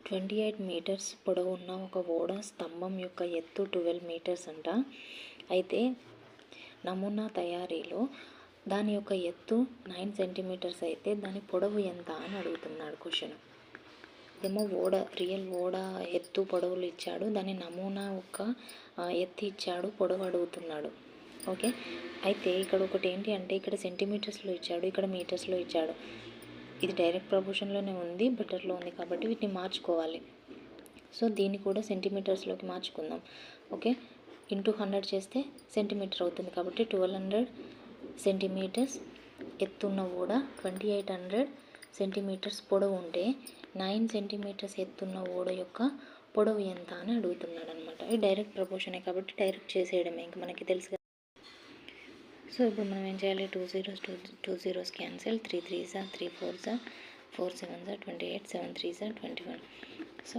28 metres పొడవు ఉన్న ఒక ఓడ స్తంభం యొక్క ఎత్తు 12 మీటర్స్ అంట. అయితే నమూనా తయారీలో దాని యొక్క ఎత్తు 9 సెంటీమీటర్స్ అయితే దాని పొడవు ఎంత అని అడుగుతున్నాడు క్వశ్చన్. ఏమో రియల్ ఓడ ఎత్తు పొడవులు ఇచ్చాడు, దాని నమూనా ఒక ఎత్తు ఇచ్చాడు, పొడవు అడుగుతున్నాడు. ఓకే, అయితే ఇక్కడ ఒకటి ఏంటి అంటే ఇక్కడ సెంటీమీటర్స్లో ఇచ్చాడు, ఇక్కడ మీటర్స్లో ఇచ్చాడు. ఇది డైరెక్ట్ ప్రపోర్షన్లోనే ఉంది, బెటర్లో ఉంది కాబట్టి వీటిని మార్చుకోవాలి. సో దీన్ని కూడా సెంటీమీటర్స్లోకి మార్చుకుందాం. ఓకే, ఇంటూ 100 చేస్తే సెంటీమీటర్ అవుతుంది కాబట్టి 1200 సెంటీమీటర్స్ ఎత్తున్న ఓడ 2800 సెంటీమీటర్స్ పొడవు ఉంటే 9 సెంటీమీటర్స్ ఎత్తున్న ఓడ యొక్క పొడవు ఎంత అని అడుగుతున్నాడు అనమాట. ఇది డైరెక్ట్ ప్రపోర్షనే కాబట్టి డైరెక్ట్ చేసేయడమే, ఇంక మనకి తెలుసు కదా. సో ఇప్పుడు మనం ఏం చేయాలి, 2 zeros cancel, 3 3s 3 4s 4 7s 28, 7 3s 21. So